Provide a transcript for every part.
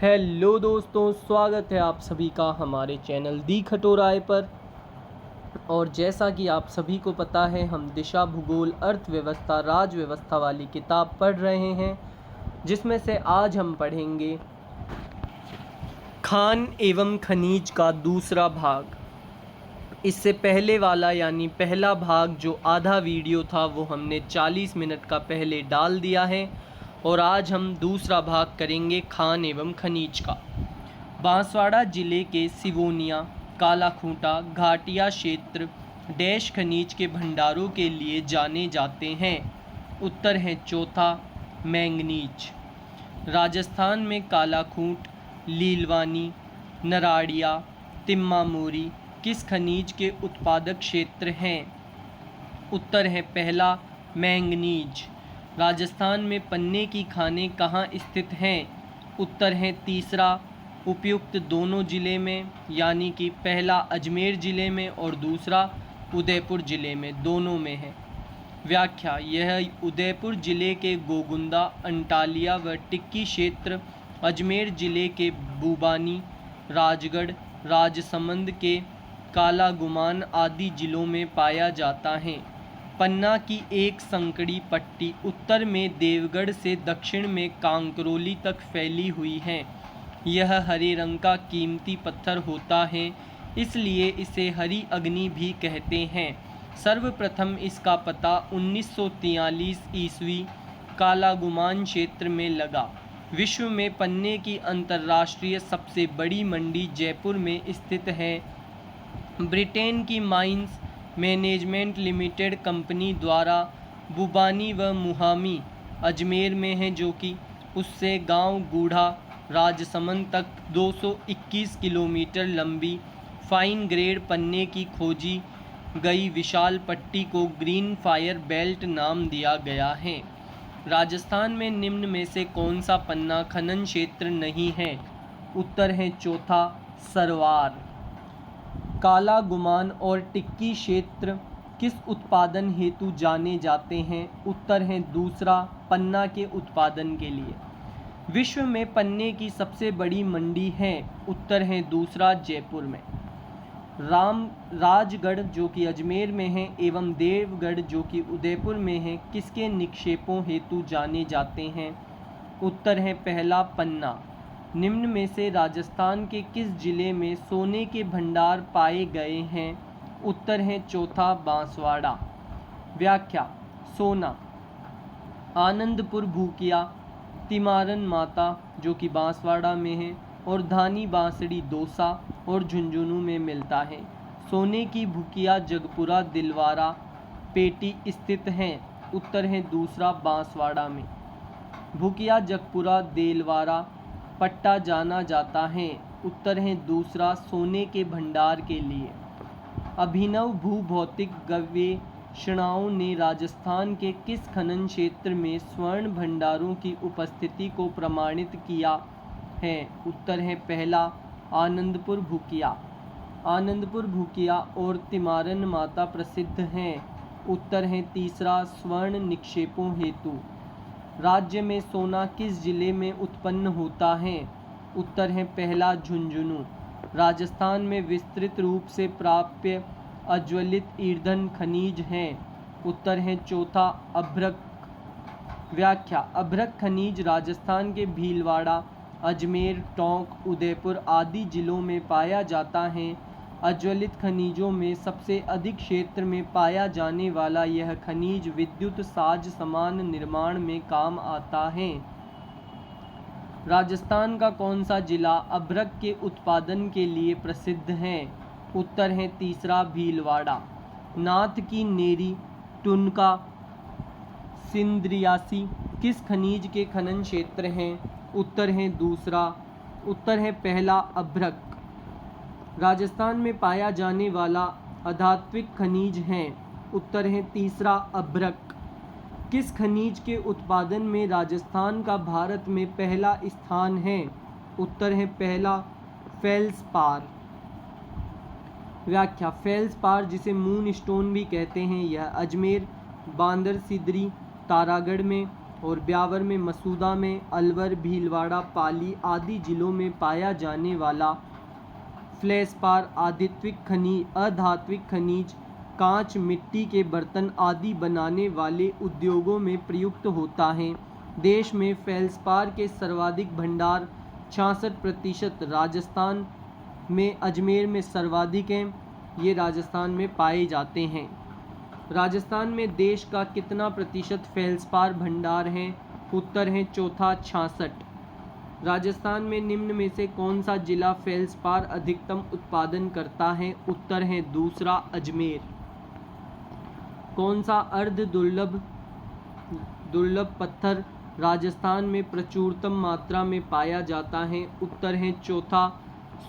Hello दोस्तों, स्वागत है आप सभी का हमारे चैनल दी खटोराय पर। और जैसा कि आप सभी को पता है, हम दिशा भूगोल अर्थव्यवस्था राज व्यवस्था वाली किताब पढ़ रहे हैं, जिसमें से आज हम पढ़ेंगे खान एवं खनिज का दूसरा भाग। इससे पहले वाला यानी पहला भाग जो आधा वीडियो था वो हमने 40 मिनट का पहले डाल दिया है, और आज हम दूसरा भाग करेंगे खान एवं खनिज का। बांसवाड़ा जिले के सिवोनिया, कालाखूंटा, घाटिया क्षेत्र डैश खनिज के भंडारों के लिए जाने जाते हैं। उत्तर है चौथा, मैंगनीज। राजस्थान में कालाखूंट, लीलवानी, नराड़िया, तिम्मामोरी किस खनिज के उत्पादक क्षेत्र हैं? उत्तर है पहला, मैंगनीज। राजस्थान में पन्ने की खानें कहाँ स्थित हैं? उत्तर है तीसरा, उपयुक्त दोनों ज़िले में, यानी कि पहला अजमेर ज़िले में और दूसरा उदयपुर ज़िले में, दोनों में है। व्याख्या: यह उदयपुर ज़िले के गोगुंदा, अंटालिया व टिक्की क्षेत्र, अजमेर ज़िले के बूबानी, राजगढ़, राजसमंद के कालागुमान आदि ज़िलों में पाया जाता है। पन्ना की एक संकड़ी पट्टी उत्तर में देवगढ़ से दक्षिण में कांकरोली तक फैली हुई है। यह हरे रंग का कीमती पत्थर होता है, इसलिए इसे हरी अग्नि भी कहते हैं। सर्वप्रथम इसका पता 1943 ईस्वी कालागुमान क्षेत्र में लगा। विश्व में पन्ने की अंतर्राष्ट्रीय सबसे बड़ी मंडी जयपुर में स्थित है। ब्रिटेन की माइंस मैनेजमेंट लिमिटेड कंपनी द्वारा बुबानी व मुहामी अजमेर में है, जो कि उससे गांव गूढ़ा राजसमंद तक 221 किलोमीटर लंबी फाइन ग्रेड पन्ने की खोजी गई विशाल पट्टी को ग्रीन फायर बेल्ट नाम दिया गया है। राजस्थान में निम्न में से कौन सा पन्ना खनन क्षेत्र नहीं है? उत्तर है चौथा, सरवार। काला गुमान और टिक्की क्षेत्र किस उत्पादन हेतु जाने जाते हैं? उत्तर है दूसरा, पन्ना के उत्पादन के लिए। विश्व में पन्ने की सबसे बड़ी मंडी है? उत्तर है दूसरा, जयपुर में। राजगढ़ जो कि अजमेर में है एवं देवगढ़ जो कि उदयपुर में है, किसके निक्षेपों हेतु जाने जाते हैं? उत्तर है पहला, पन्ना। निम्न में से राजस्थान के किस जिले में सोने के भंडार पाए गए हैं? उत्तर है चौथा, बांसवाड़ा। व्याख्या: सोना, आनंदपुर भूकिया, तिमारन माता जो कि बांसवाड़ा में है, और धानी बांसड़ी दौसा और झुंझुनू में मिलता है। सोने की भूकिया जगपुरा, दिलवारा, पेटी स्थित हैं। उत्तर है दूसरा, बांसवाड़ा में। भूकिया जगपुरा देलवारा पट्टा जाना जाता है। उत्तर है दूसरा, सोने के भंडार के लिए। अभिनव भूभौतिक गवेषणाओं ने राजस्थान के किस खनन क्षेत्र में स्वर्ण भंडारों की उपस्थिति को प्रमाणित किया है? उत्तर है पहला, आनंदपुर भूकिया। आनंदपुर भूकिया और तिमारन माता प्रसिद्ध हैं। उत्तर है तीसरा, स्वर्ण निक्षेपों हेतु। राज्य में सोना किस जिले में उत्पन्न होता है? उत्तर है पहला, झुंझुनू। राजस्थान में विस्तृत रूप से प्राप्य अज्वलित ईंधन खनिज हैं। उत्तर है चौथा, अभ्रक। व्याख्या: अभ्रक खनिज राजस्थान के भीलवाड़ा, अजमेर, टोंक, उदयपुर आदि जिलों में पाया जाता है। अज्वलित खनिजों में सबसे अधिक क्षेत्र में पाया जाने वाला यह खनिज विद्युत साज सामान निर्माण में काम आता है। राजस्थान का कौन सा जिला अभ्रक के उत्पादन के लिए प्रसिद्ध है? उत्तर है तीसरा, भीलवाड़ा। नाथ की नेरी, टुनका, सिंद्रियासी किस खनिज के खनन क्षेत्र हैं? उत्तर है दूसरा, उत्तर है पहला, अभ्रक। राजस्थान में पाया जाने वाला अधात्विक खनिज है? उत्तर है तीसरा, अभ्रक। किस खनिज के उत्पादन में राजस्थान का भारत में पहला स्थान है? उत्तर है पहला, फेल्सपार। व्याख्या: फेल्सपार जिसे मून स्टोन भी कहते हैं, यह अजमेर, बांदर सिद्री, तारागढ़ में और ब्यावर में, मसूदा में, अलवर, भीलवाड़ा, पाली आदि जिलों में पाया जाने वाला फ्लेशपार अधात्विक खनिज कांच, मिट्टी के बर्तन आदि बनाने वाले उद्योगों में प्रयुक्त होता है। देश में फेल्सपार के सर्वाधिक भंडार 66% राजस्थान में, अजमेर में सर्वाधिक हैं। ये राजस्थान में पाए जाते हैं। राजस्थान में देश का कितना प्रतिशत फेल्सपार भंडार हैं? उत्तर है चौथा 66। राजस्थान में निम्न में से कौन सा जिला फेल्सपार अधिकतम उत्पादन करता है? उत्तर है दूसरा अजमेर। कौन सा अर्ध दुर्लभ पत्थर राजस्थान में प्रचुरतम मात्रा में पाया जाता है? उत्तर है चौथा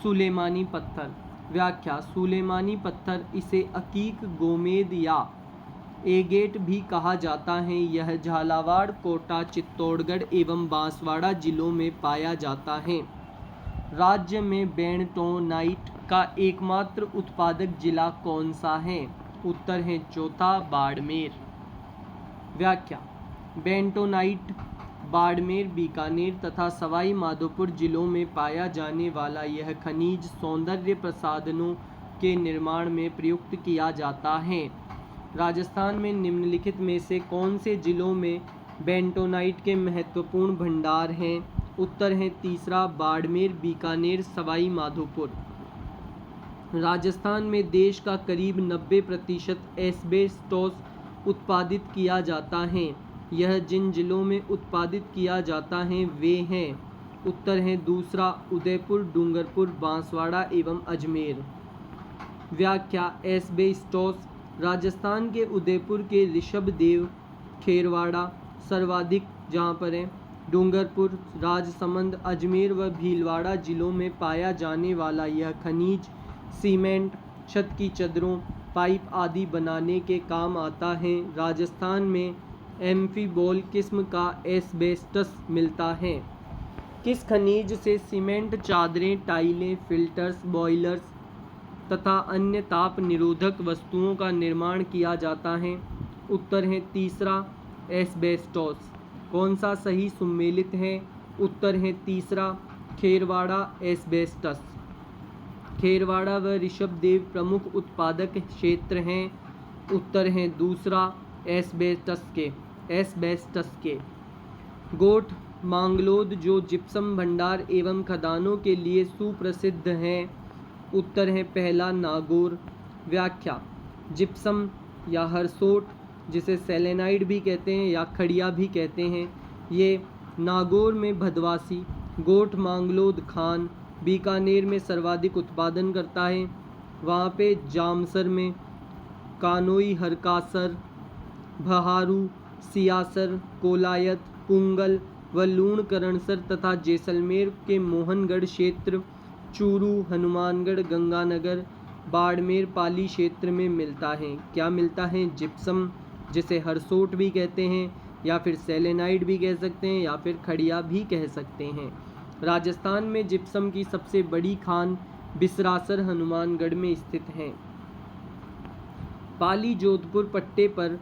सुलेमानी पत्थर। व्याख्या: सुलेमानी पत्थर, इसे अकीक, गोमेद या एगेट भी कहा जाता है। यह झालावाड़, कोटा, चित्तौड़गढ़ एवं बांसवाड़ा जिलों में पाया जाता है। राज्य में बेंटोनाइट का एकमात्र उत्पादक जिला कौन सा है? उत्तर है चौथा बाड़मेर। व्याख्या: बेंटोनाइट बाड़मेर, बीकानेर तथा सवाई माधोपुर जिलों में पाया जाने वाला यह खनिज सौंदर्य प्रसाधनों के निर्माण में प्रयुक्त किया जाता है। राजस्थान में निम्नलिखित में से कौन से जिलों में बेंटोनाइट के महत्वपूर्ण भंडार हैं? उत्तर है तीसरा बाड़मेर, बीकानेर, सवाई माधोपुर। राजस्थान में देश का करीब 90% एस्बेस्टोस उत्पादित किया जाता है। यह जिन जिलों में उत्पादित किया जाता है वे हैं: उत्तर है दूसरा उदयपुर, डूंगरपुर, बांसवाड़ा एवं अजमेर। व्याख्या: एस्बेस्टोस राजस्थान के उदयपुर के ऋषभदेव, खेरवाड़ा सर्वाधिक जहाँ पर है, डूंगरपुर, राजसमंद, अजमेर व भीलवाड़ा जिलों में पाया जाने वाला यह खनिज सीमेंट, छत की चद्दरों, पाइप आदि बनाने के काम आता है। राजस्थान में एम्फीबोल किस्म का एस्बेस्टस मिलता है। किस खनिज से सीमेंट, चादरें, टाइलें, फिल्टर्स, बॉयलर्स तथा अन्य ताप निरोधक वस्तुओं का निर्माण किया जाता है? उत्तर है तीसरा एस्बेस्टोस। कौन सा सही सुमेलित है? उत्तर है तीसरा खेरवाड़ा एस्बेस्टस। खेरवाड़ा व ऋषभदेव प्रमुख उत्पादक क्षेत्र हैं। उत्तर है दूसरा एस्बेस्टस के। गोठ मांगलोद जो जिप्सम भंडार एवं खदानों के लिए सुप्रसिद्ध हैं। उत्तर है पहला नागौर। व्याख्या: जिप्सम या हरसोट, जिसे सेलेनाइड भी कहते हैं या खड़िया भी कहते हैं, ये नागौर में भदवासी, गोठ मांगलोद खान, बीकानेर में सर्वाधिक उत्पादन करता है। वहाँ पे जामसर में कानोई, हरकासर, बहारू, सियासर, कोलायत, पुंगल व लूणकरणसर तथा जैसलमेर के मोहनगढ़ क्षेत्र, चूरू, हनुमानगढ़, गंगानगर, बाड़मेर, पाली क्षेत्र में मिलता है। क्या मिलता है? जिप्सम, जिसे हरसोट भी कहते हैं या फिर सेलेनाइड भी कह सकते हैं या फिर खड़िया भी कह सकते हैं। राजस्थान में जिप्सम की सबसे बड़ी खान बिसरासर, हनुमानगढ़ में स्थित है। पाली जोधपुर पट्टे पर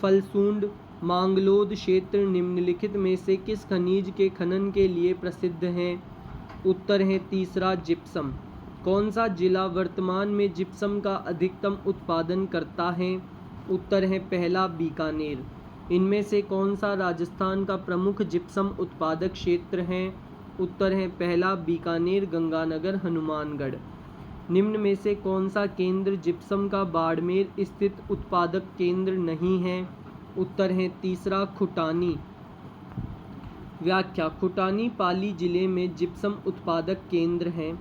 फलसूंड मांगलोद क्षेत्र निम्नलिखित में से किस खनिज के खनन के लिए प्रसिद्ध है? उत्तर है तीसरा जिप्सम। कौन सा जिला वर्तमान में जिप्सम का अधिकतम उत्पादन करता है? उत्तर है पहला बीकानेर। इनमें से कौन सा राजस्थान का प्रमुख जिप्सम उत्पादक क्षेत्र है? उत्तर है पहला बीकानेर, गंगानगर, हनुमानगढ़। निम्न में से कौन सा केंद्र जिप्सम का बाड़मेर स्थित उत्पादक केंद्र नहीं है? उत्तर है तीसरा खुटानी। व्याख्या: खुटानी पाली जिले में जिप्सम उत्पादक केंद्र हैं।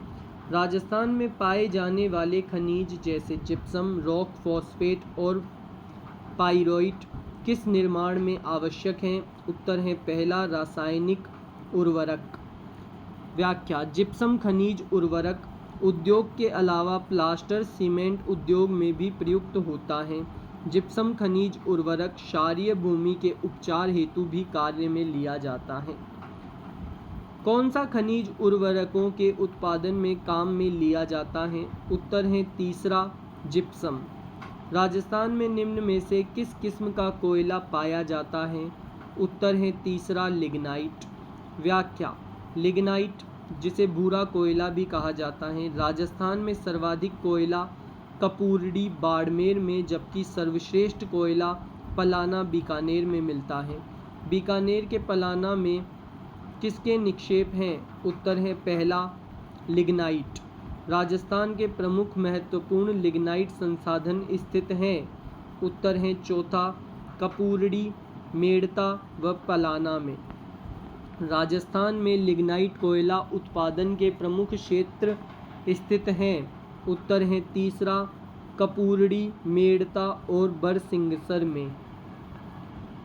राजस्थान में पाए जाने वाले खनिज जैसे जिप्सम, रॉक फॉस्फेट और पाइरोइट किस निर्माण में आवश्यक हैं? उत्तर है पहला रासायनिक उर्वरक। व्याख्या: जिप्सम खनिज उर्वरक उद्योग के अलावा प्लास्टर, सीमेंट उद्योग में भी प्रयुक्त होता है। जिप्सम खनिज उर्वरक क्षारीय भूमि के उपचार हेतु भी कार्य में लिया जाता है। कौन सा खनिज उर्वरकों के उत्पादन में काम में लिया जाता है? उत्तर है तीसरा जिप्सम। राजस्थान में निम्न में से किस किस्म का कोयला पाया जाता है? उत्तर है तीसरा लिग्नाइट। व्याख्या, लिग्नाइट जिसे भूरा कोयला भी कहा जाता है, राजस्थान में सर्वाधिक कोयला कपूरडी बाड़मेर में, जबकि सर्वश्रेष्ठ कोयला पलाना बीकानेर में मिलता है। बीकानेर के पलाना में किसके निक्षेप हैं? उत्तर है पहला लिग्नाइट। राजस्थान के प्रमुख महत्वपूर्ण लिग्नाइट संसाधन स्थित हैं। उत्तर है चौथा कपूरडी, मेड़ता व पलाना में। राजस्थान में लिग्नाइट कोयला उत्पादन के प्रमुख क्षेत्र स्थित हैं। उत्तर है तीसरा कपूरडी, मेड़ता और बरसिंगसर में।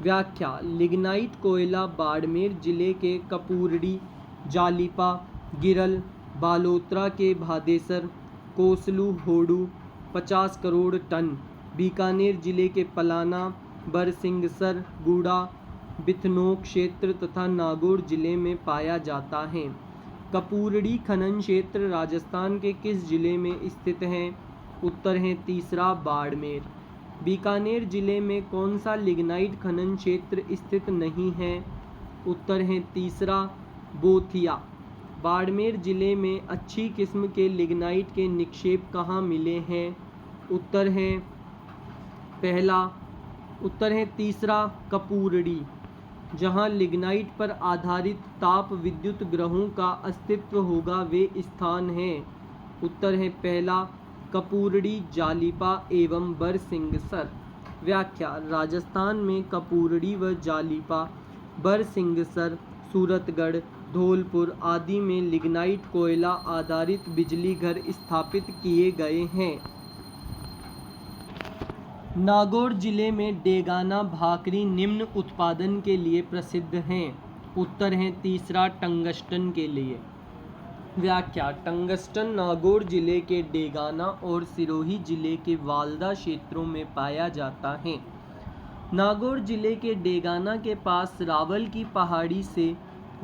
व्याख्या, लिग्नाइट कोयला बाड़मेर जिले के कपूरडी, जालिपा, गिरल, बालोतरा के भादेसर, कोसलू, होडू 50 करोड़ टन, बीकानेर जिले के पलाना, बरसिंगसर, गूडा, बिथनोक क्षेत्र तथा नागौर जिले में पाया जाता है। कपूरडी खनन क्षेत्र राजस्थान के किस जिले में स्थित है? उत्तर है तीसरा बाड़मेर। बीकानेर जिले में कौन सा लिग्नाइट खनन क्षेत्र स्थित नहीं है? उत्तर है तीसरा बोथिया। बाड़मेर जिले में अच्छी किस्म के लिग्नाइट के निक्षेप कहाँ मिले हैं? उत्तर है तीसरा कपूरडी, जहाँ लिग्नाइट पर आधारित ताप विद्युत ग्रहों का अस्तित्व होगा वे स्थान हैं। उत्तर है पहला कपूरडी, जालिपा एवं बरसिंगसर। व्याख्या, राजस्थान में कपूरडी व जालिपा, बरसिंगसर, सूरतगढ़, धौलपुर आदि में लिग्नाइट कोयला आधारित बिजली घर स्थापित किए गए हैं। नागौर जिले में डेगाना भाकरी निम्न उत्पादन के लिए प्रसिद्ध हैं। उत्तर है तीसरा टंगस्टन के लिए। व्याख्या, टंगस्टन नागौर जिले के डेगाना और सिरोही जिले के वाल्दा क्षेत्रों में पाया जाता है। नागौर जिले के डेगाना के पास रावल की पहाड़ी से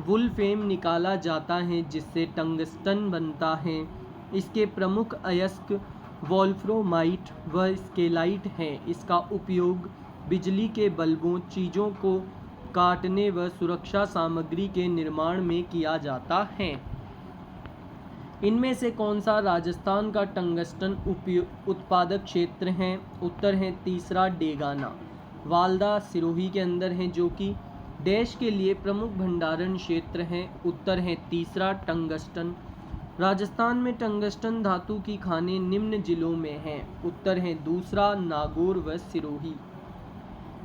वुल्फेम निकाला जाता है जिससे टंगस्टन बनता है। इसके प्रमुख अयस्क वोल्फ्रोमाइट व स्केलाइट हैं। इसका उपयोग बिजली के बल्बों, चीज़ों को काटने व सुरक्षा सामग्री के निर्माण में किया जाता है। इनमें से कौन सा राजस्थान का टंगस्टन उत्पादक क्षेत्र है? उत्तर है तीसरा डेगाना। वाल्दा सिरोही के अंदर है जो कि देश के लिए प्रमुख भंडारण क्षेत्र है। उत्तर है तीसरा टंगस्टन। राजस्थान में टंगस्टन धातु की खानें निम्न जिलों में हैं। उत्तर है दूसरा नागौर व सिरोही।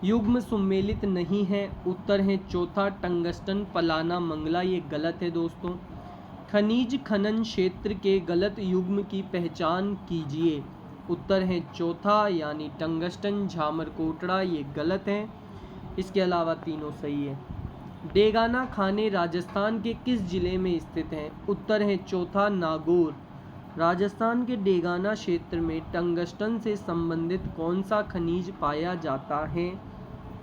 युग्म सुमेलित नहीं है। उत्तर है चौथा टंगस्टन, पलाना, मंगला। ये गलत है दोस्तों। खनिज खनन क्षेत्र के गलत युग्म की पहचान कीजिए। उत्तर है चौथा यानी टंगस्टन, झामरकोटड़ा। ये गलत है। इसके अलावा तीनों सही है। डेगाना खाने राजस्थान के किस जिले में स्थित हैं? उत्तर है चौथा नागौर। राजस्थान के डेगाना क्षेत्र में टंगस्टन से संबंधित कौन सा खनिज पाया जाता है?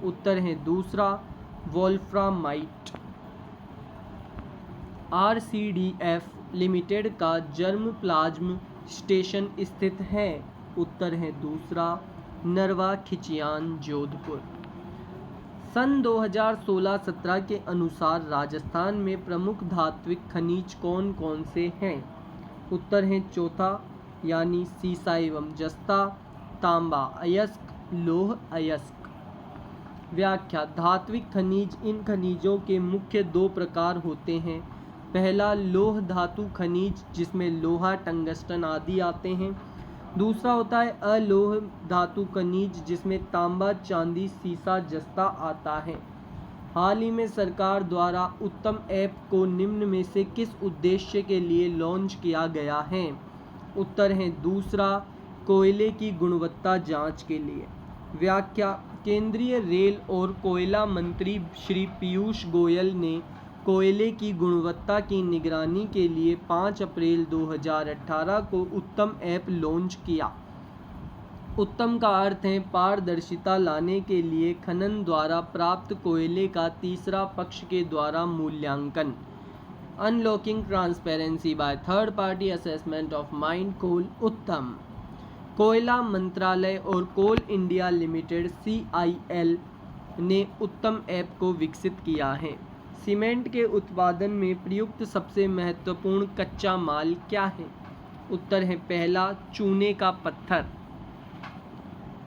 उत्तर है दूसरा वोल्फ्रामाइट। RCDF लिमिटेड का जर्म प्लाज्म स्टेशन स्थित है। उत्तर है दूसरा नरवा खिचियान, जोधपुर। सन 2016-17 के अनुसार राजस्थान में प्रमुख धात्विक खनिज कौन कौन से हैं? उत्तर है चौथा यानी सीसा एवं जस्ता, तांबा अयस्क, लोह अयस्क। व्याख्या, धात्विक खनिज इन खनिजों के मुख्य दो प्रकार होते हैं। पहला लोह धातु खनिज जिसमें लोहा, टंगस्टन आदि आते हैं। दूसरा होता है अलोह धातु खनिज जिसमें तांबा, चांदी, सीसा, जस्ता आता है। हाल ही में सरकार द्वारा उत्तम ऐप को निम्न में से किस उद्देश्य के लिए लॉन्च किया गया है? उत्तर है दूसरा कोयले की गुणवत्ता जांच के लिए। व्याख्या, केंद्रीय रेल और कोयला मंत्री श्री पीयूष गोयल ने कोयले की गुणवत्ता की निगरानी के लिए 5 अप्रैल 2018 को उत्तम ऐप लॉन्च किया। उत्तम का अर्थ है पारदर्शिता लाने के लिए खनन द्वारा प्राप्त कोयले का तीसरा पक्ष के द्वारा मूल्यांकन। Unlocking transparency by third party assessment of mined coal. उत्तम। कोयला मंत्रालय और कोल इंडिया लिमिटेड CIL ने उत्तम ऐप को विकसित किया है। सीमेंट के उत्पादन में प्रयुक्त सबसे महत्वपूर्ण कच्चा माल क्या है? उत्तर है पहला, चूने का पत्थर।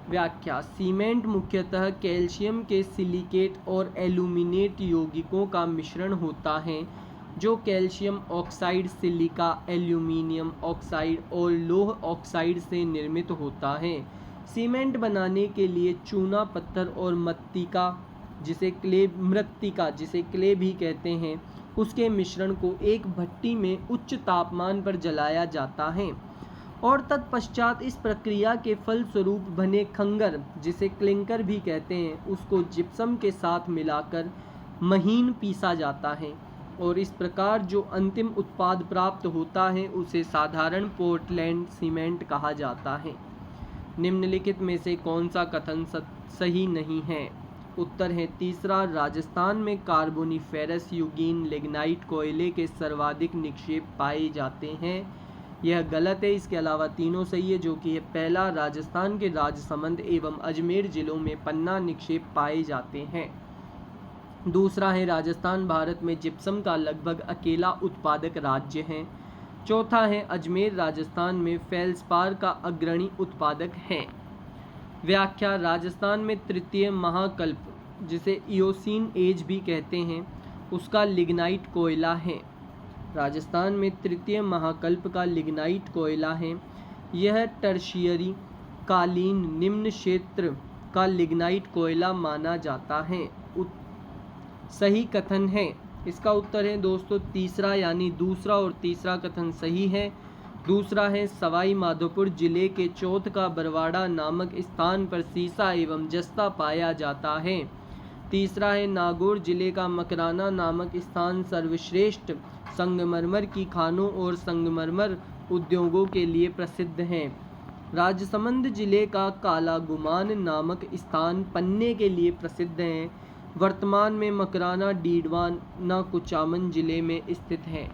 व्याख्या: सीमेंट मुख्यतः कैल्शियम के सिलिकेट और एल्यूमिनेट यौगिकों का मिश्रण होता है जो calcium oxide, silica, aluminium oxide और लौह ऑक्साइड से निर्मित होता है। सीमेंट बनाने के लिए चूना पत्थर और मृत्तिका जिसे क्ले भी कहते हैं, उसके मिश्रण को एक भट्टी में उच्च तापमान पर जलाया जाता है और तत्पश्चात इस प्रक्रिया के फलस्वरूप बने खंगर, जिसे क्लिंकर भी कहते हैं, उसको जिप्सम के साथ मिलाकर महीन पीसा जाता है और इस प्रकार जो अंतिम उत्पाद प्राप्त होता है उसे साधारण पोर्टलैंड सीमेंट कहा जाता है। निम्नलिखित में से कौन सा कथन सही नहीं है? उत्तर है तीसरा, राजस्थान में कार्बोनिफेरस युगीन लिग्नाइट कोयले के सर्वाधिक निक्षेप पाए जाते हैं। यह गलत है। इसके अलावा तीनों सही है, जो कि है पहला, राजस्थान के राजसमंद एवं अजमेर जिलों में पन्ना निक्षेप पाए जाते हैं। दूसरा है, राजस्थान भारत में जिप्सम का लगभग अकेला उत्पादक राज्य है। चौथा है, अजमेर राजस्थान में फेल्सपार का अग्रणी उत्पादक है। व्याख्या: राजस्थान में तृतीय महाकल्प, जिसे इयोसीन एज भी कहते हैं, उसका लिग्नाइट कोयला है। राजस्थान में तृतीय महाकल्प का लिग्नाइट कोयला है। यह टर्शियरी कालीन निम्न क्षेत्र का लिग्नाइट कोयला माना जाता है। सही कथन है। इसका उत्तर है दोस्तों तीसरा, यानी दूसरा और तीसरा कथन सही है। दूसरा है, सवाई माधोपुर जिले के चौथ का बरवाड़ा नामक स्थान पर सीसा एवं जस्ता पाया जाता है। तीसरा है, नागौर जिले का मकराना नामक स्थान सर्वश्रेष्ठ संगमरमर की खानों और संगमरमर उद्योगों के लिए प्रसिद्ध है। राजसमंद जिले का काला गुमान नामक स्थान पन्ने के लिए प्रसिद्ध है। वर्तमान में मकराना डीडवाना कुचामन जिले में स्थित है।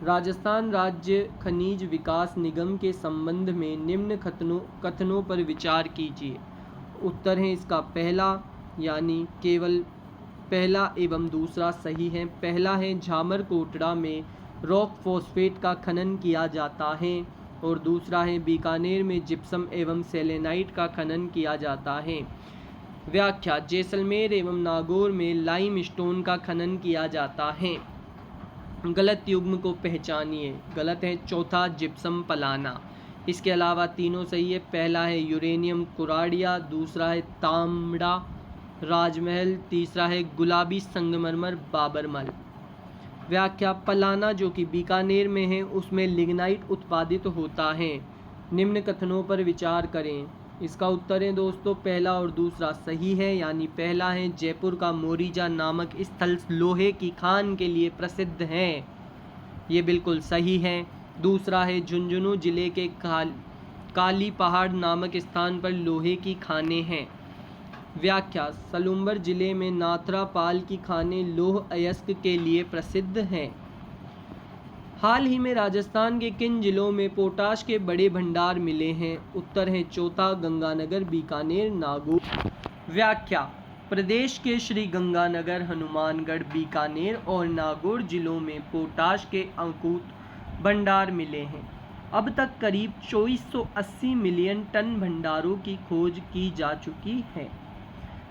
राजस्थान राज्य खनिज विकास निगम के संबंध में निम्न कथनों पर विचार कीजिए। उत्तर है इसका पहला, यानी केवल पहला एवं दूसरा सही है। पहला है, झामर कोटड़ा में रॉक फॉस्फेट का खनन किया जाता है और दूसरा है, बीकानेर में जिप्सम एवं सेलेनाइट का खनन किया जाता है। व्याख्या: जैसलमेर एवं नागौर में लाइम स्टोन का खनन किया जाता है। गलत युग्म को पहचानिए। गलत है चौथा, जिप्सम पलाना। इसके अलावा तीनों सही है। पहला है यूरेनियम कुराडिया, दूसरा है तांबड़ा राजमहल, तीसरा है गुलाबी संगमरमर बाबरमल। व्याख्या: पलाना जो कि बीकानेर में है, उसमें लिग्नाइट उत्पादित होता है। निम्न कथनों पर विचार करें। इसका उत्तर है दोस्तों पहला और दूसरा सही है, यानी पहला है, जयपुर का मोरीजा नामक स्थल लोहे की खान के लिए प्रसिद्ध है। ये बिल्कुल सही है। दूसरा है, झुंझुनू जिले के काली पहाड़ नामक स्थान पर लोहे की खानें हैं। व्याख्या: सलूम्बर जिले में नाथरा पाल की खानें लौह अयस्क के लिए प्रसिद्ध हैं। हाल ही में राजस्थान के किन जिलों में पोटाश के बड़े भंडार मिले हैं? उत्तर है चौथा, गंगानगर, बीकानेर, नागौर। व्याख्या: प्रदेश के श्री गंगानगर, हनुमानगढ़, बीकानेर और नागौर जिलों में पोटाश के अकूत भंडार मिले हैं। अब तक करीब 2480 मिलियन टन भंडारों की खोज की जा चुकी है।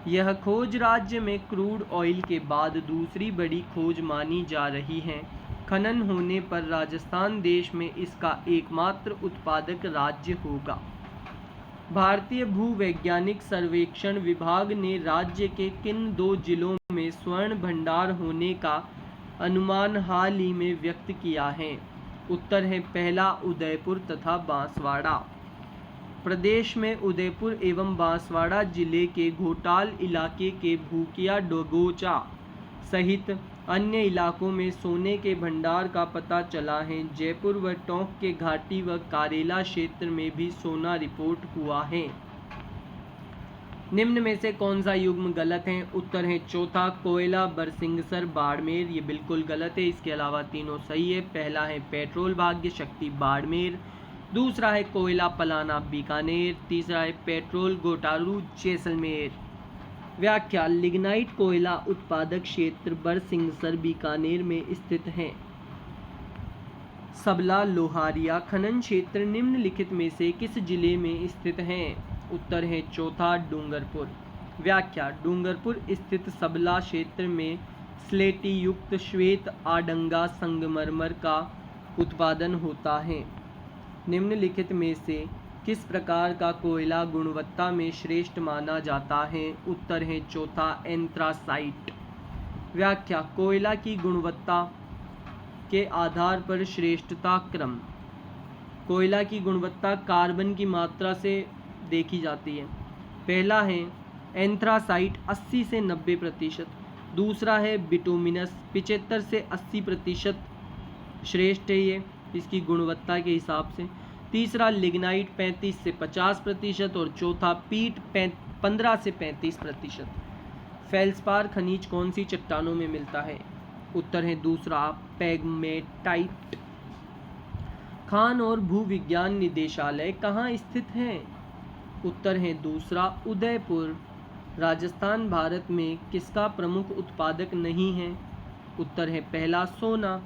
यह खोज राज्य में क्रूड ऑयल के बाद दूसरी बड़ी खोज मानी जा रही है। खनन होने पर राजस्थान देश में इसका एकमात्र उत्पादक राज्य होगा। भारतीय भूवैज्ञानिक सर्वेक्षण विभाग ने राज्य के किन दो जिलों में स्वर्ण भंडार होने का अनुमान हाल ही में व्यक्त किया है? उत्तर है पहला, उदयपुर तथा बांसवाड़ा। प्रदेश में उदयपुर एवं बांसवाड़ा जिले के घोटाल इलाके के भूकिया डोगोचा सहित अन्य इलाकों में सोने के भंडार का पता चला है। जयपुर व टोंक के घाटी व कारेला क्षेत्र में भी सोना रिपोर्ट हुआ है। निम्न में से कौन सा युग्म गलत है? उत्तर है चौथा, कोयला बरसिंगसर बाड़मेर। ये बिल्कुल गलत है। इसके अलावा तीनों सही है। पहला है पेट्रोल भाग्य शक्ति बाड़मेर, दूसरा है कोयला पलाना बीकानेर, तीसरा है पेट्रोल गोटारू जैसलमेर। व्याख्या, लिग्नाइट कोयला उत्पादक क्षेत्र बरसिंहसर बीकानेर में स्थित है। सबला लोहारिया खनन क्षेत्र निम्नलिखित में से किस जिले में स्थित हैं? उत्तर है चौथा डूंगरपुर। व्याख्या, डूंगरपुर स्थित सबला क्षेत्र में स्लेटी युक्त श्वेत आडंगा संगमरमर का उत्पादन होता है। निम्नलिखित में से किस प्रकार का कोयला गुणवत्ता में श्रेष्ठ माना जाता है? उत्तर है चौथा एंथ्रासाइट। व्याख्या, कोयला की गुणवत्ता के आधार पर श्रेष्ठता क्रम। कोयला की गुणवत्ता कार्बन की मात्रा से देखी जाती है। पहला है एंथ्रासाइट 80 से 90%, दूसरा है बिटुमिनस 75 से 80% श्रेष्ठ है ये इसकी गुणवत्ता के हिसाब से। तीसरा लिग्नाइट 35 से 50% और चौथा पीट 15 से 35%। फेल्सपार खनिज कौन सी चट्टानों में मिलता है? उत्तर है दूसरा पेगमेटाइट। खान और भूविज्ञान निदेशालय कहाँ स्थित है? उत्तर है दूसरा उदयपुर। राजस्थान भारत में किसका प्रमुख उत्पादक नहीं है? उत्तर है पहला सोना।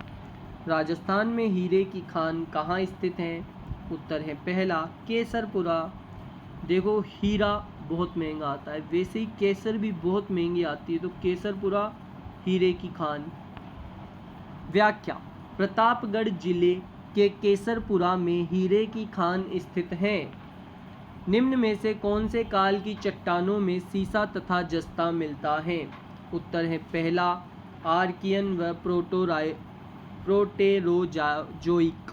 राजस्थान में हीरे की खान कहाँ स्थित है? उत्तर है पहला केसरपुरा। देखो हीरा बहुत महंगा आता है, वैसे ही केसर भी बहुत महंगी आती है, तो केसरपुरा हीरे की खान। व्याख्या, प्रतापगढ़ जिले के केसरपुरा में हीरे की खान स्थित है। निम्न में से कौन से काल की चट्टानों में सीसा तथा जस्ता मिलता है? उत्तर है पहला आर्कियन व प्रोटेरोजोइक।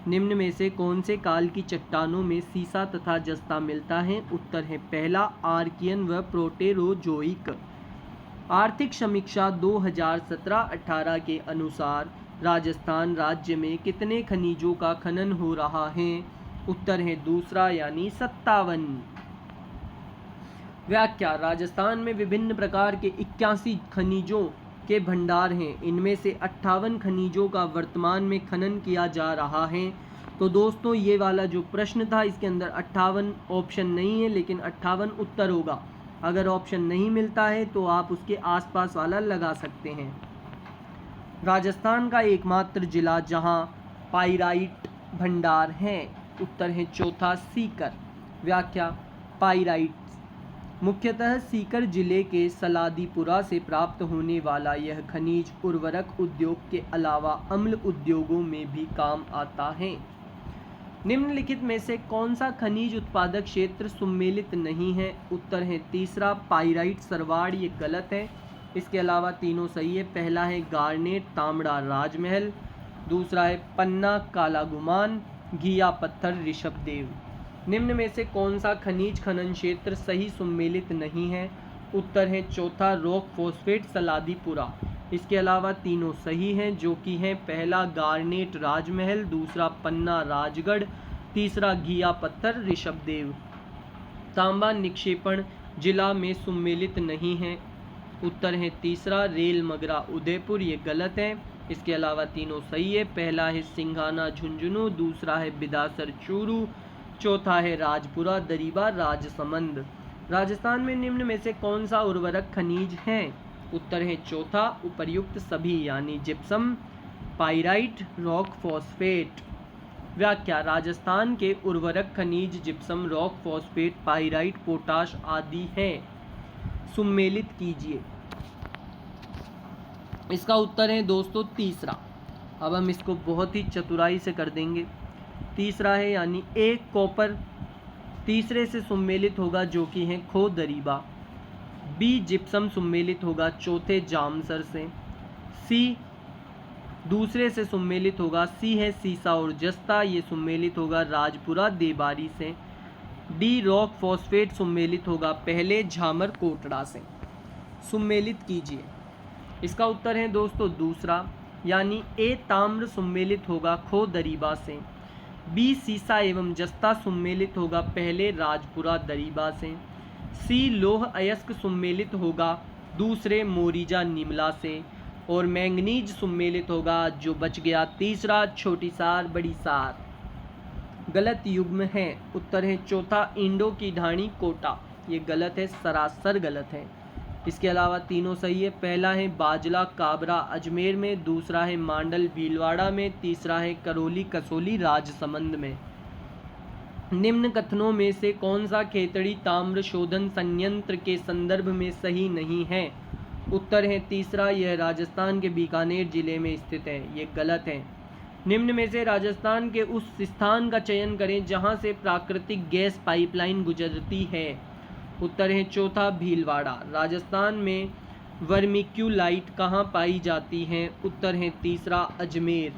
निम्न में से कौन से काल की चट्टानों में सीसा तथा जस्ता मिलता है? उत्तर है पहला आर्कियन व प्रोटेरोजोइक। आर्थिक समीक्षा 2017-18 के अनुसार राजस्थान राज्य में कितने खनिजों का खनन हो रहा है? उत्तर है दूसरा यानी 57। व्याख्या, राजस्थान में विभिन्न प्रकार के 81 खनिजों के भंडार हैं। इनमें से 58 खनिजों का वर्तमान में खनन किया जा रहा है। तो दोस्तों ये वाला जो प्रश्न था इसके अंदर 58 ऑप्शन नहीं है, लेकिन 58 उत्तर होगा। अगर ऑप्शन नहीं मिलता है तो आप उसके आसपास वाला लगा सकते हैं। राजस्थान का एकमात्र जिला जहां पाइराइट भंडार है। उत्तर है चौथा सीकर। व्याख्या, पाइराइट मुख्यतः सीकर जिले के सलादीपुरा से प्राप्त होने वाला यह खनिज उर्वरक उद्योग के अलावा अम्ल उद्योगों में भी काम आता है। निम्नलिखित में से कौन सा खनिज उत्पादक क्षेत्र सुमेलित नहीं है? उत्तर है तीसरा पाइराइट सरवाड़, ये गलत है। इसके अलावा तीनों सही है। पहला है गार्नेट तांबड़ा राजमहल, दूसरा है पन्ना काला गुमान, घिया पत्थर ऋषभदेव। निम्न में से कौन सा खनिज खनन क्षेत्र सही सुमेलित नहीं है? उत्तर है चौथा रॉक फॉस्फेट सलादीपुरा। इसके अलावा तीनों सही हैं, जो कि हैं पहला गार्नेट राजमहल, दूसरा पन्ना राजगढ़, तीसरा घिया पत्थर ऋषभदेव। तांबा निक्षेपण जिला में सुमेलित नहीं है। उत्तर है तीसरा रेल मगरा उदयपुर, ये गलत है। इसके अलावा तीनों सही है। पहला है सिंघाना झुंझुनू, दूसरा है बिदासर चूरू, चौथा है राजपुरा दरीबा राजसमंद। राजस्थान में निम्न में से कौन सा उर्वरक खनिज है? उत्तर है चौथा उपर्युक्त सभी यानी जिप्सम, पाइराइट, रॉक फॉस्फेट। व्याख्या, राजस्थान के उर्वरक खनिज gypsum, rock phosphate, pyrite, potash आदि हैं। सुमेलित कीजिए। इसका उत्तर है दोस्तों तीसरा। अब हम इसको बहुत ही चतुराई से कर देंगे। तीसरा है यानी एक कॉपर तीसरे से सुमेलित होगा, जो कि है खो दरीबा। बी जिप्सम सुमेलित होगा चौथे जामसर से। सी दूसरे से सुमेलित होगा, सी है सीसा और जस्ता, ये सुमेलित होगा राजपुरा देबारी से। डी रॉक फॉस्फेट सुमेलित होगा पहले झामर कोटड़ा से। सुमेलित कीजिए। इसका उत्तर है दोस्तों दूसरा यानी ए ताम्र सुमेलित होगा खो दरीबा से। बी सीसा एवं जस्ता सुमेलित होगा पहले राजपुरा दरीबा से। सी लोह अयस्क सुमेलित होगा दूसरे मोरीजा निमला से। और मैंगनीज सुमेलित होगा, जो बच गया तीसरा, छोटी सार बड़ी सार। गलत युग्म है। उत्तर है चौथा इंडो की ढाणी कोटा। ये गलत है, सरासर गलत है। इसके अलावा तीनों सही है। पहला है बाजला काबरा अजमेर में, दूसरा है मांडल भीलवाड़ा में, तीसरा है करौली कसौली राजसमंद में। निम्न कथनों में से कौन सा खेतड़ी ताम्र शोधन संयंत्र के संदर्भ में सही नहीं है? उत्तर है तीसरा, यह राजस्थान के बीकानेर जिले में स्थित है। ये गलत है। निम्न में से राजस्थान के उस स्थान का चयन करें जहां से प्राकृतिक गैस पाइपलाइन गुजरती है। उत्तर है चौथा, भीलवाड़ा। राजस्थान में वर्मिक्यूलाइट कहाँ पाई जाती है? उत्तर है तीसरा, अजमेर।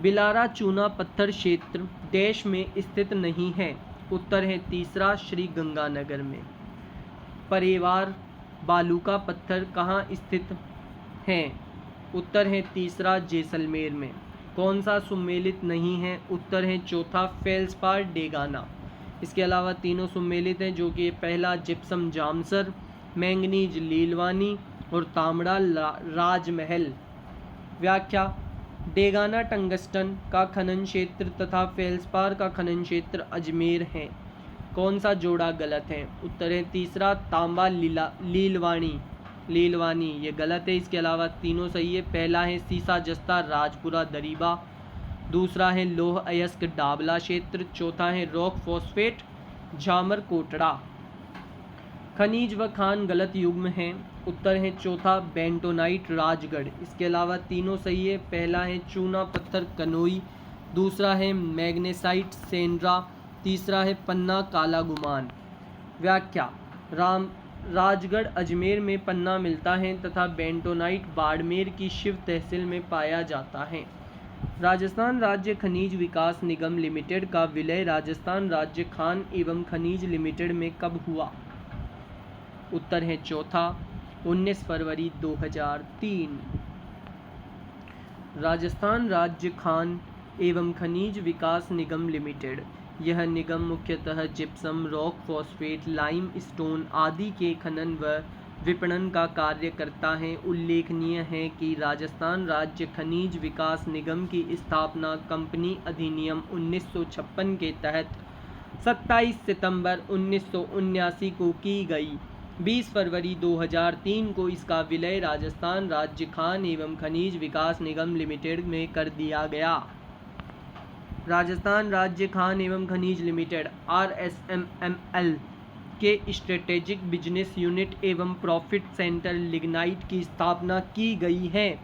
बिलारा चूना पत्थर क्षेत्र देश में स्थित नहीं है। उत्तर है तीसरा, श्री गंगानगर में। परेवार बालू का पत्थर कहाँ स्थित है? उत्तर है तीसरा, जैसलमेर में। कौन सा सुमेलित नहीं है? उत्तर है चौथा, फेल्सपार डेगाना। इसके अलावा तीनों सुमेलित हैं, जो कि पहला जिप्सम जामसर, मैंगनीज लीलवानी और तांबड़ा राजमहल। व्याख्या: डेगाना टंगस्टन का खनन क्षेत्र तथा फेल्सपार का खनन क्षेत्र अजमेर है। कौन सा जोड़ा गलत है? उत्तर है तीसरा, तांबा लीलवानी। ये गलत है। इसके अलावा तीनों सही है। पहला है सीसा जस्ता राजपुरा दरीबा, दूसरा है लोह अयस्क डाबला क्षेत्र, चौथा है रॉक फॉस्फेट झामर कोटड़ा। खनिज व खान गलत युग्म हैं। उत्तर है चौथा, बेंटोनाइट राजगढ़। इसके अलावा तीनों सही है। पहला है चूना पत्थर कनोई, दूसरा है मैग्नेसाइट सेंड्रा, तीसरा है पन्ना काला गुमान। व्याख्या: राजगढ़ अजमेर में पन्ना मिलता है तथा बेंटोनाइट बाड़मेर की शिव तहसील में पाया जाता है। राजस्थान राज्य खनिज विकास निगम लिमिटेड का विलय राजस्थान राज्य खान एवं खनिज लिमिटेड में कब हुआ? उत्तर है चौथा, 19 फरवरी 2003। राजस्थान राज्य खान एवं खनिज विकास निगम लिमिटेड, यह निगम मुख्यतः gypsum, rock phosphate, lime stone आदि के खनन व विपणन का कार्य करता है। उल्लेखनीय है कि राजस्थान राज्य खनिज विकास निगम की स्थापना कंपनी अधिनियम 1956 के तहत 27 सितंबर 1979 को की गई। 20 फरवरी 2003 को इसका विलय राजस्थान राज्य खान एवं खनिज विकास निगम लिमिटेड में कर दिया गया। राजस्थान राज्य खान एवं खनिज लिमिटेड RSMML के स्ट्रेटेजिक बिजनेस यूनिट एवं प्रॉफिट सेंटर लिग्नाइट की स्थापना की गई है।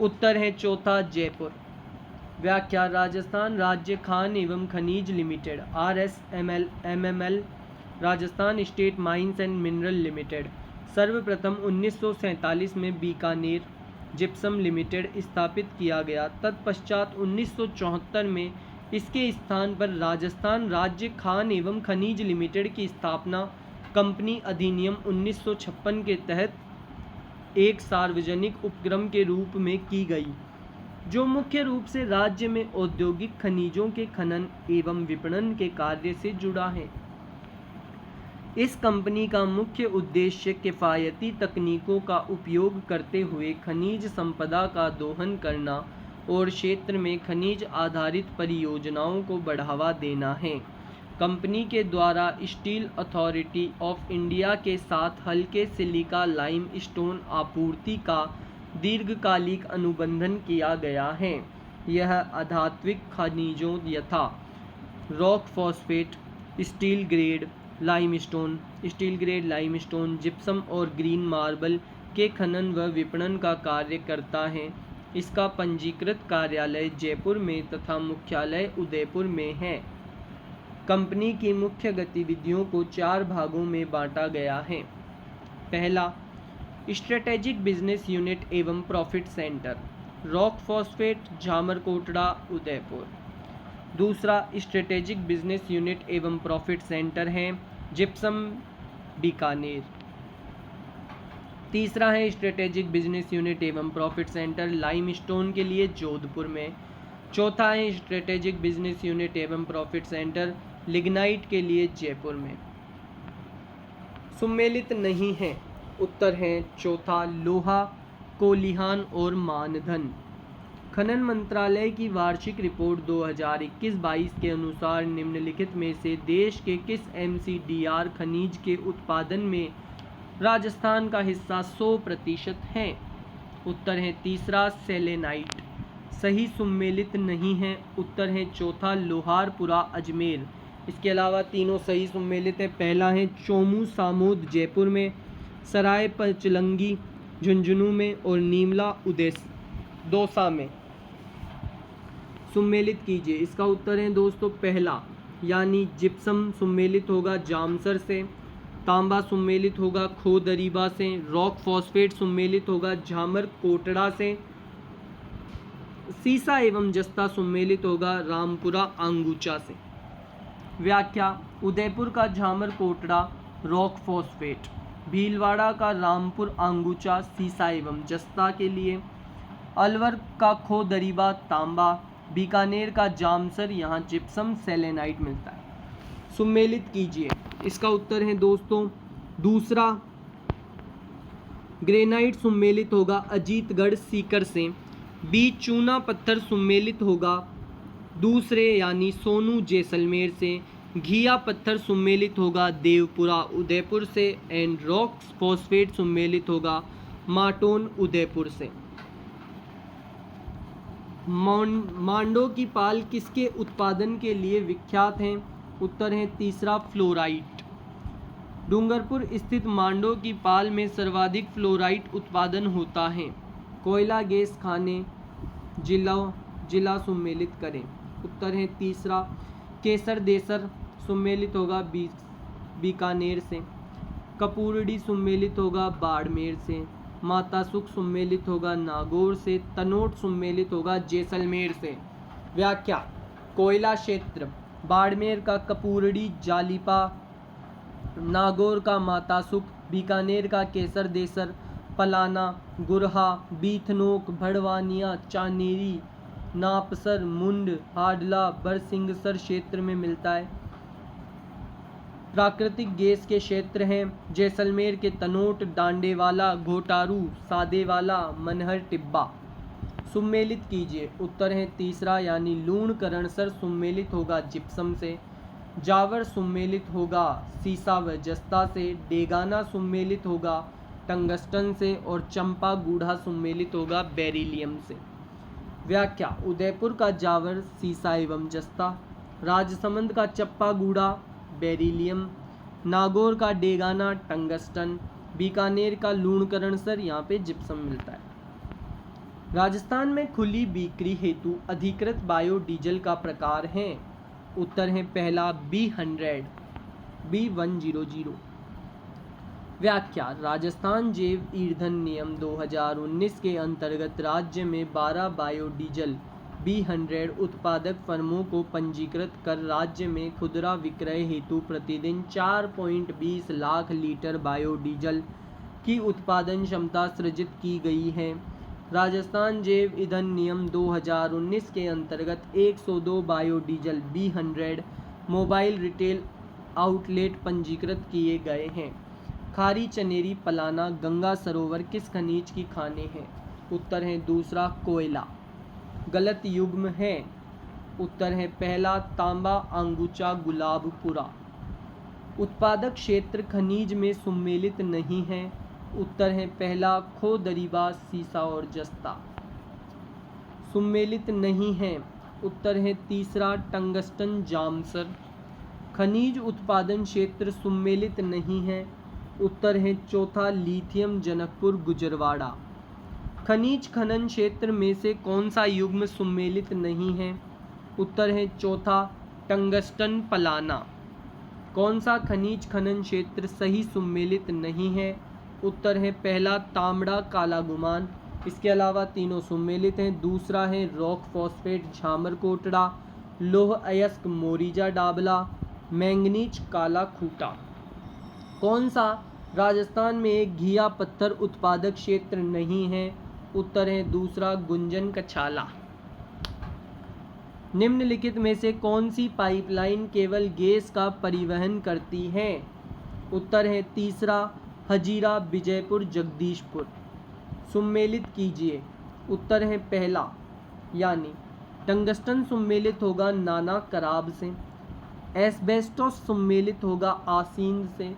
उत्तर है चौथा, जयपुर। व्याख्या: राजस्थान राज्य खान एवं खनिज limited RSMML Rajasthan state mines and mineral limited सर्वप्रथम 1947 में बीकानेर जिप्सम लिमिटेड स्थापित किया गया। तत्पश्चात 1974 में इसके स्थान पर राजस्थान राज्य खान एवं खनिज लिमिटेड की स्थापना कंपनी अधिनियम 1956 के तहत एक सार्वजनिक उपक्रम के रूप में की गई, जो मुख्य रूप से राज्य में औद्योगिक खनिजों के खनन एवं विपणन के कार्य से जुड़ा है। इस कंपनी का मुख्य उद्देश्य किफ़ायती तकनीकों का उपयोग करते हुए खनिज संपदा का दोहन करना और क्षेत्र में खनिज आधारित परियोजनाओं को बढ़ावा देना है। कंपनी के द्वारा स्टील अथॉरिटी ऑफ इंडिया के साथ हल्के सिलिका लाइम स्टोन आपूर्ति का दीर्घकालिक अनुबंधन किया गया है। यह अधात्विक खनिजों यथा rock phosphate, steel grade limestone, gypsum और ग्रीन मार्बल के खनन व विपणन का कार्य करता है। इसका पंजीकृत कार्यालय जयपुर में तथा मुख्यालय उदयपुर में है। कंपनी की मुख्य गतिविधियों को 4 भागों में बांटा गया है। पहला, स्ट्रेटेजिक बिजनेस यूनिट एवं profit centre, rock phosphate, झामर Kotra, Udaipur. दूसरा, स्ट्रेटेजिक बिजनेस यूनिट एवं प्रॉफिट सेंटर है जिप्सम, बीकानेर। तीसरा है स्ट्रेटेजिक बिजनेस यूनिट एवं प्रॉफिट सेंटर लाइमस्टोन के लिए जोधपुर में। चौथा है स्ट्रेटेजिक बिजनेस यूनिट एवं प्रॉफिट सेंटर लिग्नाइट के लिए जयपुर में। सुमेलित नहीं है। उत्तर है चौथा, लोहा, कोलिहान और मानधन। खनन मंत्रालय की वार्षिक रिपोर्ट 2021-22 के अनुसार निम्नलिखित में से देश के किस एमसीडीआर खनिज के उत्पादन में राजस्थान का हिस्सा 100% है? उत्तर है तीसरा सेलेनाइट, सही सुमेलित नहीं है। उत्तर है चौथा लोहारपुरा अजमेर। इसके अलावा तीनों सही सुमेलित है। पहला है चोमू सामोद जयपुर में, सराय पचलंगी झुंझुनू में और नीमला दौसा में। सुमेलित कीजिए। इसका उत्तर है दोस्तों पहला, यानी जिप्सम सुमेलित होगा जामसर से, तांबा सुमेलित होगा खोदरीबा से, रॉक फॉस्फेट सुमेलित होगा झामर कोटड़ा से, सीसा एवं जस्ता सुमेलित होगा रामपुरा आंगूचा से। व्याख्या: उदयपुर का झामर कोटड़ा रॉक फॉस्फेट, भीलवाड़ा का रामपुर आंगूचा सीसा एवं जस्ता के लिए, अलवर का खोदरीबा तांबा, बीकानेर का जामसर यहाँ जिप्सम सेलेनाइट मिलता है। सुमेलित कीजिए। इसका उत्तर है दोस्तों दूसरा, ग्रेनाइट सुमेलित होगा अजीतगढ़ सीकर से, बी चूना पत्थर सुमेलित होगा दूसरे यानी सोनू जैसलमेर से, घिया पत्थर सुमेलित होगा देवपुरा उदयपुर से एंड रॉक फॉस्फेट सुमेलित होगा माटोन उदयपुर से। मांडो की पाल किसके उत्पादन के लिए विख्यात हैं? उत्तर है तीसरा फ्लोराइट। डूंगरपुर स्थित मांडो की पाल में सर्वाधिक फ्लोराइट उत्पादन होता है। कोयला गैस खाने जिला सुमेलित करें। उत्तर है तीसरा केसर देसर सुमेलित होगा बीकानेर से, कपूरड़ी सुमेलित होगा बाड़मेर से, माता सुख सुमेलित होगा नागौर से, तनोट सुमेलित होगा जैसलमेर से। व्याख्या: कोयला क्षेत्र बाड़मेर का कपूरड़ी जालिपा, नागौर का माता सुख, बीकानेर का केसर देसर, पलाना, गुरहा, बीथनोक, भड़वानिया, चानेरी, नापसर, मुंड, हाडला, बरसिंगसर क्षेत्र में मिलता है। प्राकृतिक गैस के क्षेत्र हैं जैसलमेर के तनोट, डांडेवाला, घोटारू, सादेवाला, मनहर टिब्बा। सुमेलित कीजिए। उत्तर है तीसरा यानी लूणकरणसर सुमेलित होगा जिप्सम से, जावर सुमेलित होगा सीसा व जस्ता से, डेगाना सुमेलित होगा टंगस्टन से और चंपा गूढ़ा सुमेलित होगा बेरिलियम से। व्याख्या: उदयपुर का जावर सीसा एवं जस्ता, राजसमंद का चप्पा गूढ़ा बेरिलियम, नागौर का डेगाना टंगस्टन, बीकानेर का लूणकरणसर यहाँ पे जिप्सम मिलता है। राजस्थान में खुली बिक्री हेतु अधिकृत बायोडीजल का प्रकार है। उत्तर है पहला B100 B100। व्याख्या: राजस्थान जैव ईंधन नियम 2019 के अंतर्गत राज्य में 12 बायोडीजल B100 उत्पादक फर्मों को पंजीकृत कर राज्य में खुदरा विक्रय हेतु प्रतिदिन 4.20 लाख लीटर बायोडीजल की उत्पादन क्षमता सृजित की गई है। राजस्थान जैव ईंधन नियम 2019 के अंतर्गत 102 biodiesel B100 mobile retail outlet पंजीकृत किए गए हैं। खारी चनेरी पलाना गंगा सरोवर किस खनिज की खानें हैं? उत्तर है दूसरा कोयला। गलत युग्म है। उत्तर है पहला तांबा आंगूचा गुलाबपुरा। उत्पादक क्षेत्र खनिज में सुमेलित नहीं है। उत्तर है पहला खोदरीबा सीसा और जस्ता। सुमेलित नहीं है। उत्तर है तीसरा टंगस्टन जामसर। खनिज उत्पादन क्षेत्र सुमेलित नहीं है। उत्तर है चौथा लिथियम जनकपुर गुजरवाड़ा। खनिज खनन क्षेत्र में से कौन सा युग्म सुमेलित नहीं है? उत्तर है चौथा टंगस्टन पलाना। कौन सा खनिज खनन क्षेत्र सही सुमेलित नहीं है? उत्तर है पहला तांबड़ा काला गुमान। इसके अलावा तीनों सुमेलित हैं। दूसरा है रॉक फॉस्फेट झामर कोटड़ा, लोह अयस्क मोरीजा डाबला, मैंगनीज काला खूटा। कौन सा राजस्थान में एक घिया पत्थर उत्पादक क्षेत्र नहीं है? उत्तर है दूसरा गुंजन कछाला। निम्नलिखित में से कौन सी पाइपलाइन केवल गैस का परिवहन करती है? उत्तर है तीसरा हजीरा विजयपुर जगदीशपुर। सुमेलित कीजिए। उत्तर है पहला यानी टंगस्टन सम्मिलित होगा नाना कराब से, एस्बेस्टोस सम्मिलित होगा आसींद से,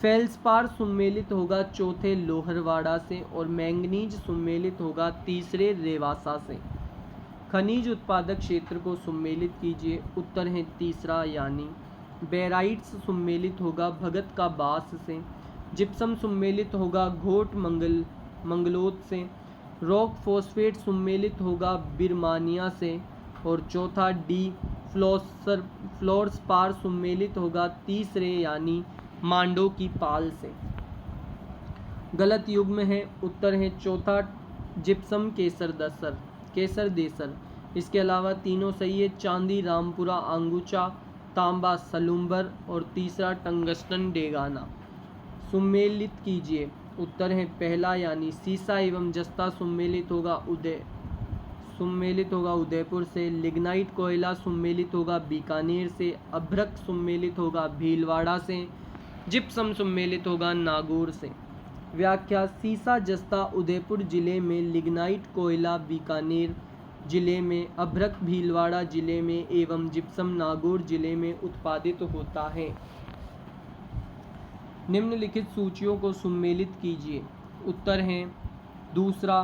फेल्सपार सम्मिलित होगा चौथे लोहरवाड़ा से और मैंगनीज सम्मिलित होगा तीसरे रेवासा से। खनिज उत्पादक क्षेत्र को सम्मिलित कीजिए। उत्तर है तीसरा यानी बेराइट्स सम्मिलित होगा भगत का बास से, जिप्सम सम्मिलित होगा घोट मंगलोद से, रॉक फॉस्फेट सम्मिलित होगा बिरमानिया से और चौथा डी फ्लोरस्पार सम्मिलित होगा तीसरे यानी मांडो की पाल से। गलत युग्म है। उत्तर है चौथा जिप्सम केसर देसर। इसके अलावा तीनों सही है। चांदी रामपुरा आंगुचा, तांबा सलूम्बर और तीसरा टंगस्टन डेगाना। सम्मिलित कीजिए। उत्तर है पहला यानी सीसा एवं जस्ता सम्मिलित होगा उदयपुर से, लिग्नाइट कोयला सम्मिलित होगा बीकानेर से, अभ्रक सम्मिलित होगा भीलवाड़ा से, जिप्सम सम्मिलित होगा नागौर से। व्याख्या: सीसा जस्ता उदयपुर जिले में, लिग्नाइट कोयला बीकानेर जिले में, अभ्रक भीलवाड़ा जिले में एवं जिप्सम नागौर जिले में उत्पादित होता है। निम्नलिखित सूचियों को सम्मिलित कीजिए। उत्तर है दूसरा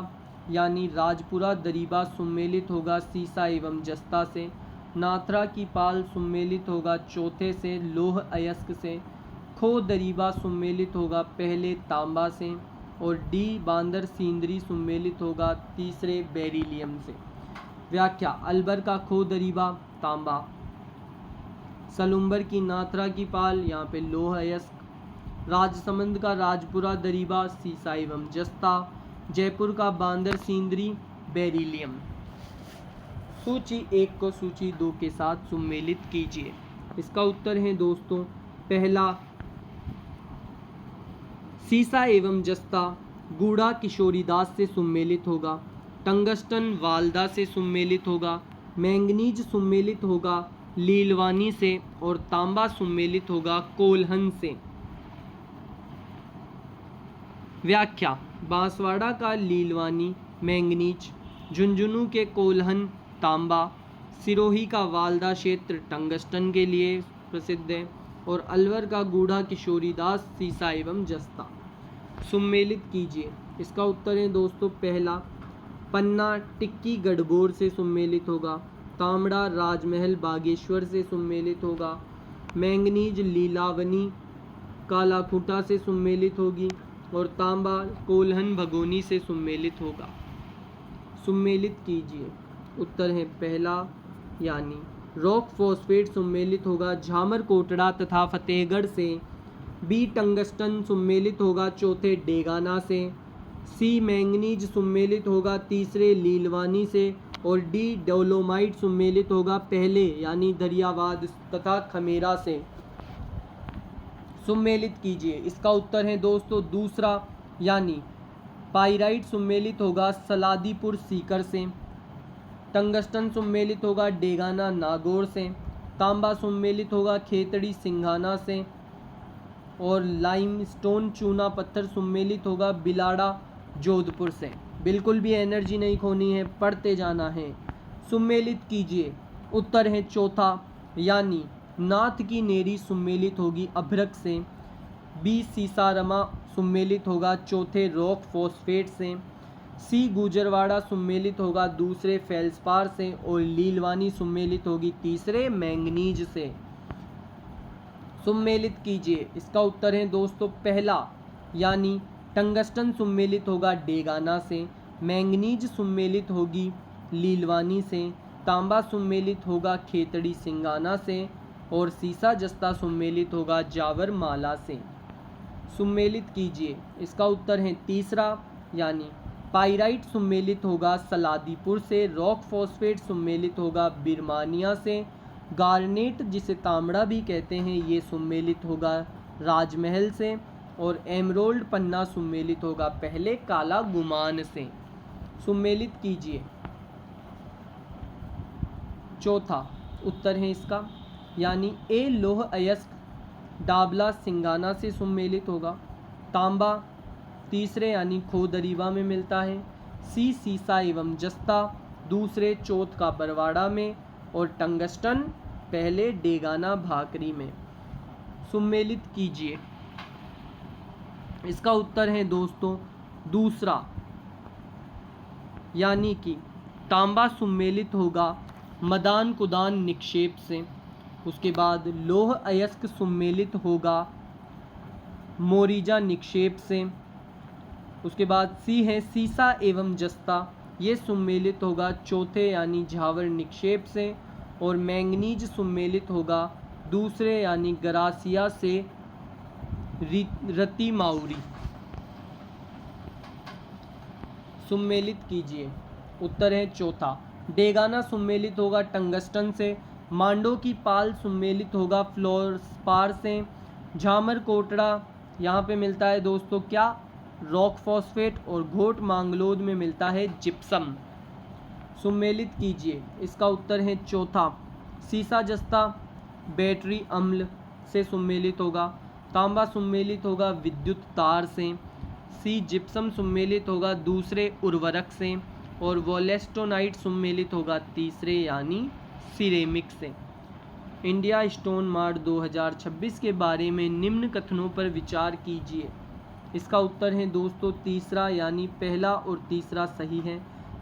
यानी राजपुरा दरीबा सम्मिलित होगा सीसा एवं जस्ता से, नाथरा की पाल सम्मिलित होगा चौथे से लोह अयस्क से, खो दरीबा सम्मिलित होगा पहले तांबा से और डी बांदर सींदरी सम्मिलित होगा तीसरे बेरिलियम से। व्याख्या: अलबर का खो दरीबा तांबा, सलूम्बर की नाथरा की पाल यहाँ पे लोह अयस्क, राजसमंद का राजपुरा दरीबा सीसा एवं जस्ता, जयपुर का बांदर सींदरी बेरिलियम। सूची 1 को सूची 2 के साथ सम्मिलित कीजिए। इसका उत्तर है दोस्तों पहला सीसा एवं जस्ता गूढ़ा किशोरीदास से सम्मिलित होगा, टंगस्टन वालदा से सम्मिलित होगा, मैंगनीज सम्मिलित होगा लीलवानी से और तांबा सम्मिलित होगा कोल्हन से। व्याख्या: बांसवाड़ा का लीलवानी मैंगनीज, झुंझुनू के कोल्हन तांबा, सिरोही का वालदा क्षेत्र टंगस्टन के लिए प्रसिद्ध है और अलवर का गूढ़ा किशोरीदास सीसा एवं जस्ता। सम्मिलित कीजिए। इसका उत्तर है दोस्तों पहला पन्ना टिक्की गढ़बोर से सम्मिलित होगा, तांबड़ा राजमहल बागेश्वर से सम्मिलित होगा, मैंगनीज लीलावनी कालाखूंटा से सम्मिलित होगी और तांबा कोल्हन भगोनी से सम्मिलित होगा। सम्मिलित कीजिए। उत्तर है पहला यानी रॉक फॉस्फेट सम्मिलित होगा झामर कोटड़ा तथा फतेहगढ़ से, बी टंगस्टन सम्मिलित होगा चौथे डेगाना से, सी मैंगनीज सम्मिलित होगा तीसरे लीलवानी से और डी डोलोमाइट सम्मिलित होगा पहले यानी दरियावाद तथा खमेरा से। सम्मिलित कीजिए। इसका उत्तर है दोस्तों दूसरा यानी पाइराइट सम्मिलित होगा सलादीपुर सीकर से, टंगस्टन सम्मिलित होगा डेगाना नागौर से, तांबा सम्मिलित होगा खेतड़ी सिंघाना से और लाइमस्टोन चूना पत्थर सम्मिलित होगा बिलाड़ा जोधपुर से। बिल्कुल भी एनर्जी नहीं खोनी है, पढ़ते जाना है। सम्मिलित कीजिए। उत्तर है चौथा यानी नाथ की नेरी सम्मिलित होगी अभ्रक से, बी सीसारमा सम्मिलित होगा चौथे रॉक फॉस्फेट से, सी गुजरवाड़ा सम्मिलित होगा दूसरे फेल्सपार से और लीलवानी सम्मिलित होगी तीसरे मैंगनीज से। सम्मिलित कीजिए। इसका उत्तर है दोस्तों पहला यानी टंगस्टन सम्मिलित होगा डेगाना से, मैंगनीज सम्मिलित होगी लीलवानी से, तांबा सम्मिलित होगा खेतड़ी सिंगाना से और सीसा जस्ता सम्मिलित होगा जावर माला से। सम्मिलित कीजिए। इसका उत्तर है तीसरा यानी पाइराइट सम्मिलित होगा सलादीपुर से, रॉक फॉस्फेट सम्मिलित होगा बिरमानिया से, गार्नेट जिसे तांबड़ा भी कहते हैं ये सम्मिलित होगा राजमहल से और एमरोल्ड पन्ना सम्मिलित होगा पहले काला गुमान से। सम्मिलित कीजिए। चौथा उत्तर है इसका यानी ए लोह अयस्क डाबला सिंगाना से सम्मिलित होगा, तांबा तीसरे यानी खो दरीबा में मिलता है, सी सीसा एवं जस्ता दूसरे चौथ का बरवाड़ा में और टंगस्टन पहले डेगाना भाकरी में। सुमेलित कीजिए। इसका उत्तर है दोस्तों दूसरा, यानी कि तांबा सुमेलित होगा मदान कुदान निक्षेप से। उसके बाद लौह अयस्क सुमेलित होगा मोरिजा निक्षेप से। उसके बाद सी है सीसा एवं जस्ता, ये सुमेलित होगा चौथे यानी झावर निक्षेप से। और मैंगनीज सुमेलित होगा दूसरे यानी गरासिया से रति माउरी। सुमेलित कीजिए। उत्तर है चौथा। डेगाना सुमेलित होगा टंगस्टन से। मांडो की पाल सुमेलित होगा फ्लोरस्पार से। झामर कोटड़ा यहाँ पे मिलता है दोस्तों क्या, रॉक फॉस्फेट। और घोट मांगलोद में मिलता है जिप्सम। सुमेलित कीजिए। इसका उत्तर है चौथा। सीसा जस्ता बैटरी अम्ल से सुमेलित होगा। तांबा सुमेलित होगा विद्युत तार से। सी जिप्सम सुमेलित होगा दूसरे उर्वरक से। और वोलेस्टोनाइट सुमेलित होगा तीसरे यानी सिरेमिक से। इंडिया स्टोन मार्ट 2026 के बारे में निम्न कथनों पर विचार कीजिए। इसका उत्तर है दोस्तों तीसरा, यानी पहला और तीसरा सही है।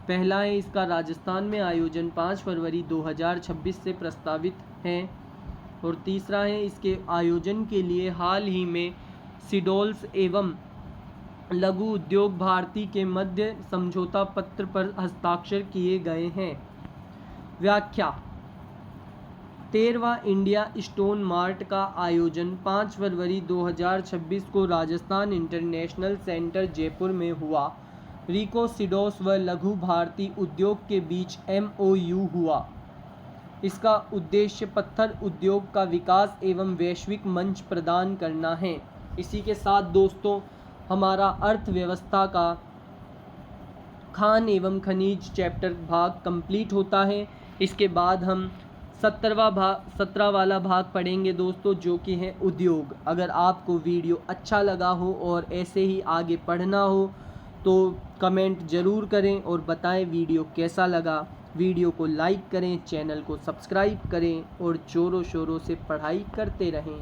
पहला है इसका राजस्थान में आयोजन 5 फरवरी 2026 से प्रस्तावित है। और तीसरा है इसके आयोजन के लिए हाल ही में सिडोल्स एवं लघु उद्योग भारती के मध्य समझौता पत्र पर हस्ताक्षर किए गए हैं। व्याख्या। 13वां इंडिया स्टोन मार्ट का आयोजन 5 फरवरी 2026 को राजस्थान इंटरनेशनल सेंटर जयपुर में हुआ। रिको सिडोस व लघु भारती उद्योग के बीच MOU हुआ। इसका उद्देश्य पत्थर उद्योग का विकास एवं वैश्विक मंच प्रदान करना है। इसी के साथ दोस्तों हमारा अर्थव्यवस्था का खान एवं खनिज चैप्टर भाग कंप्लीट होता है। इसके बाद हम 17 वाला भाग पढ़ेंगे दोस्तों, जो कि है उद्योग। अगर आपको वीडियो अच्छा लगा हो और ऐसे ही आगे पढ़ना हो तो कमेंट ज़रूर करें और बताएं वीडियो कैसा लगा। वीडियो को लाइक करें, चैनल को सब्सक्राइब करें और ज़ोरों शोरों से पढ़ाई करते रहें।